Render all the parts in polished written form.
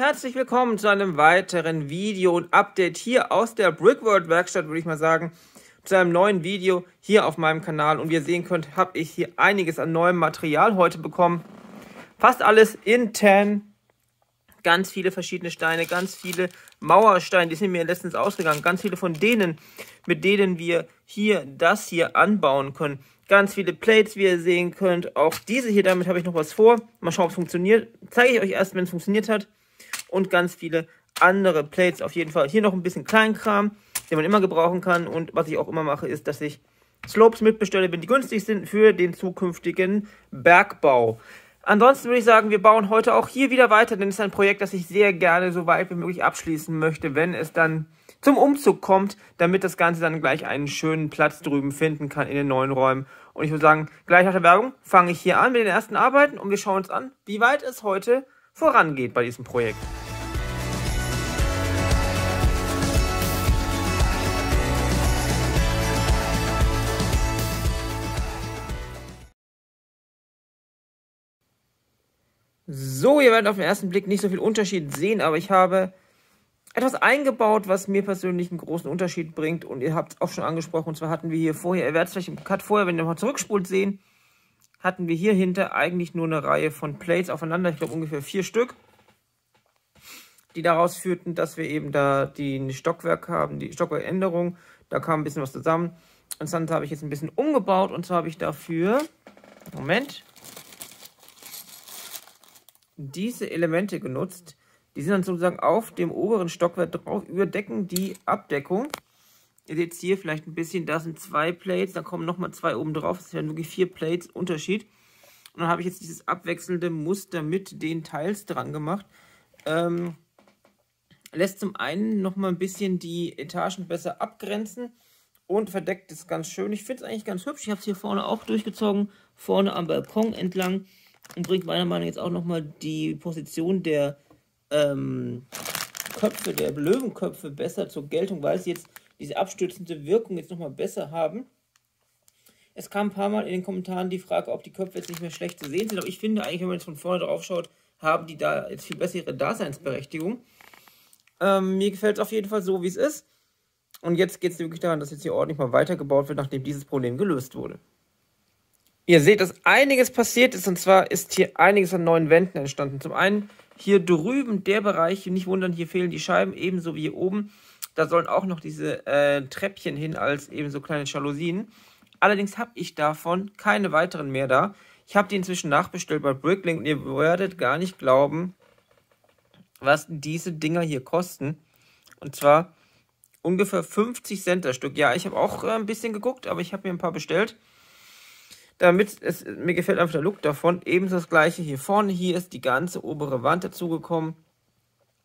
herzlich willkommen zu einem weiteren Video und Update hier aus der Brickworld Werkstatt, würde ich mal sagen, zu einem neuen Video hier auf meinem Kanal. Und wie ihr sehen könnt, habe ich hier einiges an neuem Material heute bekommen. Fast alles in Tan. Ganz viele verschiedene Steine, ganz viele Mauersteine, die sind mir letztens ausgegangen. Ganz viele von denen, mit denen wir hier das hier anbauen können. Ganz viele Plates, wie ihr sehen könnt. Auch diese hier, damit habe ich noch was vor. Mal schauen, ob es funktioniert. Zeige ich euch erst, wenn es funktioniert hat. Und ganz viele andere Plates auf jeden Fall. Hier noch ein bisschen Kleinkram, den man immer gebrauchen kann. Und was ich auch immer mache, ist, dass ich Slopes mitbestelle, wenn die günstig sind, für den zukünftigen Bergbau. Ansonsten würde ich sagen, wir bauen heute auch hier wieder weiter, denn es ist ein Projekt, das ich sehr gerne so weit wie möglich abschließen möchte, wenn es dann zum Umzug kommt, damit das Ganze dann gleich einen schönen Platz drüben finden kann in den neuen Räumen. Und ich würde sagen, gleich nach der Werbung fange ich hier an mit den ersten Arbeiten und wir schauen uns an, wie weit es heute vorangeht bei diesem Projekt. So, ihr werdet auf den ersten Blick nicht so viel Unterschied sehen, aber ich habe etwas eingebaut, was mir persönlich einen großen Unterschied bringt. Und ihr habt es auch schon angesprochen, und zwar hatten wir hier vorher, ihr werdet es vielleicht im Cut vorher, wenn ihr mal zurückspult, sehen, hatten wir hier hinter eigentlich nur eine Reihe von Plates aufeinander, ich glaube ungefähr 4 Stück, die daraus führten, dass wir eben da die Stockwerk haben, die Stockwerkänderung, da kam ein bisschen was zusammen. Und dann habe ich jetzt ein bisschen umgebaut, und zwar habe ich dafür, Moment, diese Elemente genutzt. Die sind dann sozusagen auf dem oberen Stockwerk drauf, überdecken die Abdeckung. Ihr seht hier vielleicht ein bisschen, da sind 2 Plates, da kommen nochmal 2 oben drauf. Das wären wirklich 4 Plates Unterschied. Und dann habe ich jetzt dieses abwechselnde Muster mit den Teils dran gemacht. Lässt zum einen nochmal ein bisschen die Etagen besser abgrenzen und verdeckt es ganz schön. Ich finde es eigentlich ganz hübsch. Ich habe es hier vorne auch durchgezogen, vorne am Balkon entlang. Und bringt meiner Meinung nach jetzt auch nochmal die Position der Köpfe, der Löwenköpfe besser zur Geltung, weil sie jetzt diese abstützende Wirkung jetzt nochmal besser haben. Es kam ein paar Mal in den Kommentaren die Frage, ob die Köpfe jetzt nicht mehr schlecht zu sehen sind. Aber ich finde eigentlich, wenn man jetzt von vorne drauf schaut, haben die da jetzt viel bessere Daseinsberechtigung. Mir gefällt es auf jeden Fall so, wie es ist. Und jetzt geht es wirklich daran, dass jetzt hier ordentlich mal weitergebaut wird, nachdem dieses Problem gelöst wurde. Ihr seht, dass einiges passiert ist, und zwar ist hier einiges an neuen Wänden entstanden. Zum einen hier drüben der Bereich, nicht wundern, hier fehlen die Scheiben, ebenso wie hier oben. Da sollen auch noch diese Treppchen hin als ebenso kleine Jalousien. Allerdings habe ich davon keine weiteren mehr da. Ich habe die inzwischen nachbestellt bei Bricklink und ihr werdet gar nicht glauben, was diese Dinger hier kosten. Und zwar ungefähr 50 Cent das Stück. Ja, ich habe auch ein bisschen geguckt, aber ich habe mir ein paar bestellt. Mir gefällt einfach der Look davon. Ebenso das gleiche hier vorne. Hier ist die ganze obere Wand dazugekommen.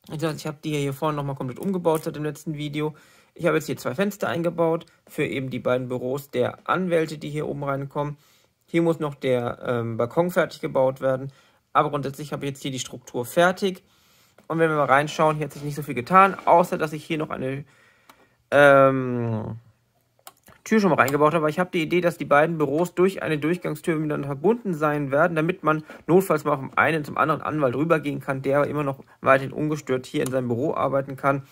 Ich habe die hier vorne nochmal komplett umgebaut seit dem letzten Video. Ich habe jetzt hier 2 Fenster eingebaut für eben die beiden Büros der Anwälte, die hier oben reinkommen. Hier muss noch der Balkon fertig gebaut werden. Aber grundsätzlich habe ich jetzt hier die Struktur fertig. Und wenn wir mal reinschauen, hier hat sich nicht so viel getan, außer dass ich hier noch eine Tür schon mal reingebaut habe, aber ich habe die Idee, dass die beiden Büros durch eine Durchgangstür miteinander verbunden sein werden, damit man notfalls mal vom einen zum anderen Anwalt rübergehen kann, der aber immer noch weiterhin ungestört hier in seinem Büro arbeiten kann,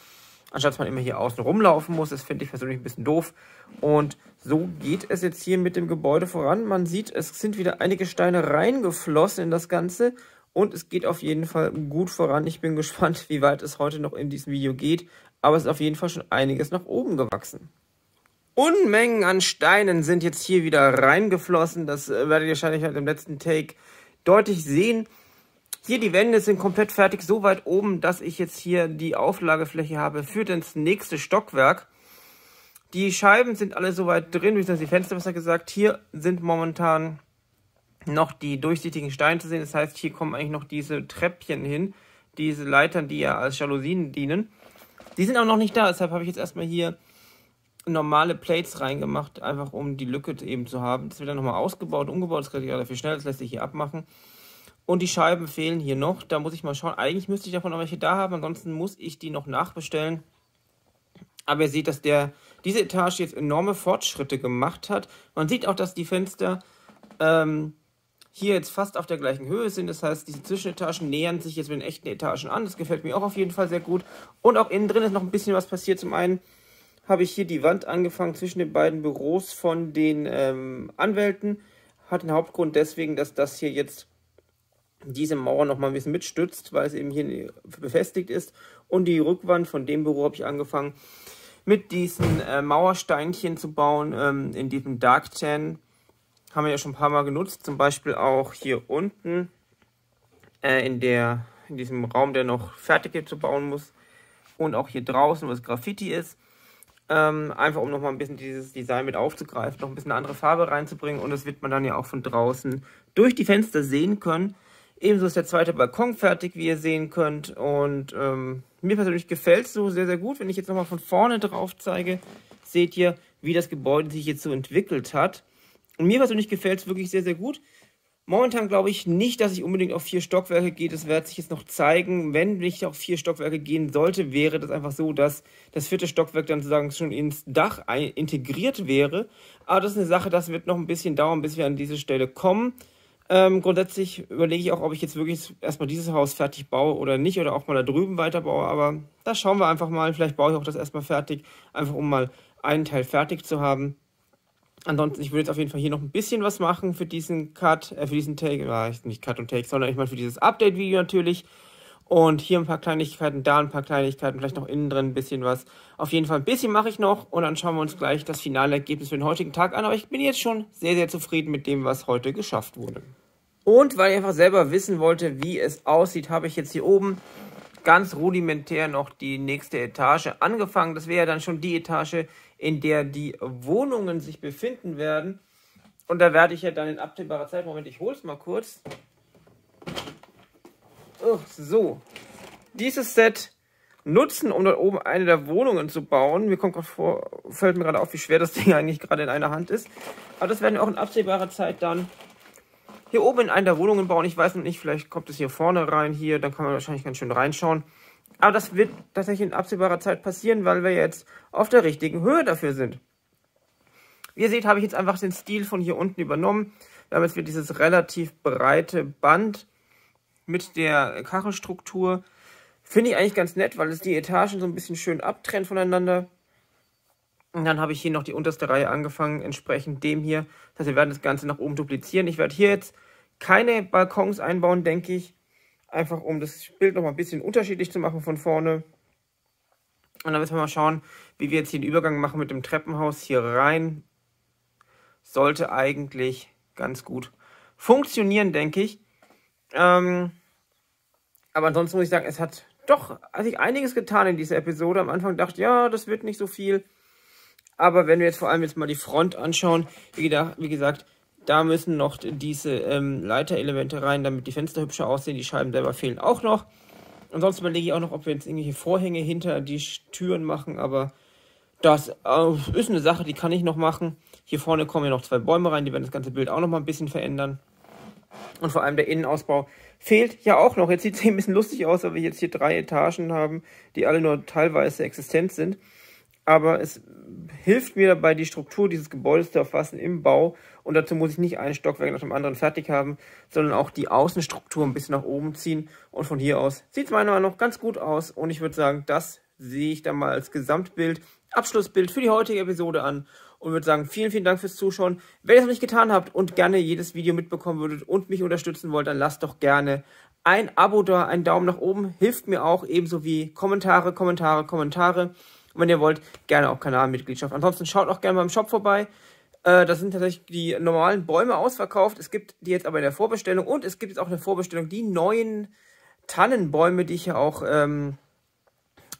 anstatt dass man immer hier außen rumlaufen muss. Das finde ich persönlich ein bisschen doof. Und so geht es jetzt hier mit dem Gebäude voran. Man sieht, es sind wieder einige Steine reingeflossen in das Ganze und es geht auf jeden Fall gut voran. Ich bin gespannt, wie weit es heute noch in diesem Video geht, aber es ist auf jeden Fall schon einiges nach oben gewachsen. Unmengen an Steinen sind jetzt hier wieder reingeflossen. Das werdet ihr wahrscheinlich halt im letzten Take deutlich sehen. Hier die Wände sind komplett fertig, so weit oben, dass ich jetzt hier die Auflagefläche habe für das nächste Stockwerk. Die Scheiben sind alle soweit drin, wie die Fenster besser gesagt. Hier sind momentan noch die durchsichtigen Steine zu sehen. Das heißt, hier kommen eigentlich noch diese Treppchen hin, diese Leitern, die ja als Jalousien dienen. Die sind auch noch nicht da, deshalb habe ich jetzt erstmal hier normale Plates reingemacht, einfach um die Lücke eben zu haben. Das wird dann nochmal ausgebaut, umgebaut, das geht relativ schnell, das lässt sich hier abmachen. Und die Scheiben fehlen hier noch, da muss ich mal schauen. Eigentlich müsste ich davon noch welche da haben, ansonsten muss ich die noch nachbestellen. Aber ihr seht, dass diese Etage jetzt enorme Fortschritte gemacht hat. Man sieht auch, dass die Fenster hier jetzt fast auf der gleichen Höhe sind. Das heißt, diese Zwischenetagen nähern sich jetzt mit den echten Etagen an. Das gefällt mir auch auf jeden Fall sehr gut. Und auch innen drin ist noch ein bisschen was passiert. Zum einen habe ich hier die Wand angefangen zwischen den beiden Büros von den Anwälten. Hat den Hauptgrund deswegen, dass das hier jetzt diese Mauer noch mal ein bisschen mitstützt, weil es eben hier befestigt ist. Und die Rückwand von dem Büro habe ich angefangen, mit diesen Mauersteinchen zu bauen, in diesem Dark Tan. Haben wir ja schon ein paar Mal genutzt, zum Beispiel auch hier unten in diesem Raum, der noch fertig zu bauen muss. Und auch hier draußen, wo es Graffiti ist. Einfach um nochmal ein bisschen dieses Design mit aufzugreifen, noch ein bisschen eine andere Farbe reinzubringen. Und das wird man dann ja auch von draußen durch die Fenster sehen können. Ebenso ist der zweite Balkon fertig, wie ihr sehen könnt. Und mir persönlich gefällt es so sehr, sehr gut. Wenn ich jetzt nochmal von vorne drauf zeige, seht ihr, wie das Gebäude sich jetzt so entwickelt hat. Und mir persönlich gefällt es wirklich sehr, sehr gut. Momentan glaube ich nicht, dass ich unbedingt auf 4 Stockwerke gehe. Das wird sich jetzt noch zeigen. Wenn ich auf 4 Stockwerke gehen sollte, wäre das einfach so, dass das 4. Stockwerk dann sozusagen schon ins Dach integriert wäre. Aber das ist eine Sache, das wird noch ein bisschen dauern, bis wir an diese Stelle kommen. Grundsätzlich überlege ich auch, ob ich jetzt wirklich erstmal dieses Haus fertig baue oder nicht. Oder auch mal da drüben weiterbaue. Aber das schauen wir einfach mal. Vielleicht baue ich auch das erstmal fertig. Einfach um mal einen Teil fertig zu haben. Ansonsten, ich würde jetzt auf jeden Fall hier noch ein bisschen was machen für diesen Cut, für diesen Take, nicht Cut und Take, sondern ich meine für dieses Update-Video natürlich. Und hier ein paar Kleinigkeiten, da ein paar Kleinigkeiten, vielleicht noch innen drin ein bisschen was. Auf jeden Fall ein bisschen mache ich noch und dann schauen wir uns gleich das finale Ergebnis für den heutigen Tag an. Aber ich bin jetzt schon sehr, sehr zufrieden mit dem, was heute geschafft wurde. Und weil ich einfach selber wissen wollte, wie es aussieht, habe ich jetzt hier oben ganz rudimentär noch die nächste Etage angefangen. Das wäre dann schon die Etage, in der die Wohnungen sich befinden werden. Und da werde ich ja dann in absehbarer Zeit, Moment, ich hole es mal kurz. So, dieses Set nutzen, um dort oben eine der Wohnungen zu bauen. Mir kommt gerade vor, fällt mir gerade auf, wie schwer das Ding eigentlich gerade in einer Hand ist. Aber das werden wir auch in absehbarer Zeit dann hier oben in einer der Wohnungen bauen. Ich weiß noch nicht, vielleicht kommt es hier vorne rein, hier, dann kann man wahrscheinlich ganz schön reinschauen. Aber das wird tatsächlich in absehbarer Zeit passieren, weil wir jetzt auf der richtigen Höhe dafür sind. Wie ihr seht, habe ich jetzt einfach den Stil von hier unten übernommen. Wir haben jetzt wieder dieses relativ breite Band mit der Kachelstruktur. Finde ich eigentlich ganz nett, weil es die Etagen so ein bisschen schön abtrennt voneinander. Und dann habe ich hier noch die unterste Reihe angefangen, entsprechend dem hier. Das heißt, wir werden das Ganze nach oben duplizieren. Ich werde hier jetzt keine Balkons einbauen, denke ich. Einfach um das Bild noch mal ein bisschen unterschiedlich zu machen von vorne. Und dann müssen wir mal schauen, wie wir jetzt hier den Übergang machen mit dem Treppenhaus hier rein. Sollte eigentlich ganz gut funktionieren, denke ich. Aber ansonsten muss ich sagen, es hat doch sich einiges getan in dieser Episode. Am Anfang dachte ich, ja, das wird nicht so viel. Aber wenn wir jetzt vor allem jetzt mal die Front anschauen, wie gesagt, da müssen noch diese Leiterelemente rein, damit die Fenster hübscher aussehen. Die Scheiben selber fehlen auch noch. Ansonsten überlege ich auch noch, ob wir jetzt irgendwelche Vorhänge hinter die Türen machen. Aber das ist eine Sache, die kann ich noch machen. Hier vorne kommen ja noch 2 Bäume rein, die werden das ganze Bild auch noch mal ein bisschen verändern. Und vor allem der Innenausbau fehlt ja auch noch. Jetzt sieht es ein bisschen lustig aus, weil wir jetzt hier 3 Etagen haben, die alle nur teilweise existent sind. Aber es hilft mir dabei, die Struktur dieses Gebäudes zu erfassen im Bau. Und dazu muss ich nicht ein Stockwerk nach dem anderen fertig haben, sondern auch die Außenstruktur ein bisschen nach oben ziehen. Und von hier aus sieht es meiner Meinung nach ganz gut aus. Und ich würde sagen, das sehe ich dann mal als Gesamtbild, Abschlussbild für die heutige Episode an. Und würde sagen, vielen, vielen Dank fürs Zuschauen. Wenn ihr es noch nicht getan habt und gerne jedes Video mitbekommen würdet und mich unterstützen wollt, dann lasst doch gerne ein Abo da, einen Daumen nach oben. Hilft mir auch, ebenso wie Kommentare. Und wenn ihr wollt, gerne auch Kanalmitgliedschaft. Ansonsten schaut auch gerne beim Shop vorbei. Da sind tatsächlich die normalen Bäume ausverkauft. Es gibt die jetzt aber in der Vorbestellung. Und es gibt jetzt auch in der Vorbestellung die neuen Tannenbäume, die ich ja auch in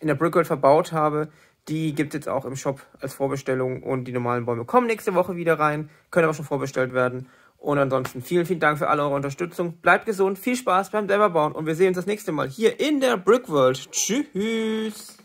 der Brickworld verbaut habe. Die gibt es jetzt auch im Shop als Vorbestellung. Und die normalen Bäume kommen nächste Woche wieder rein. Können aber schon vorbestellt werden. Und ansonsten vielen, vielen Dank für alle eure Unterstützung. Bleibt gesund, viel Spaß beim selber bauen. Und wir sehen uns das nächste Mal hier in der Brickworld. Tschüss.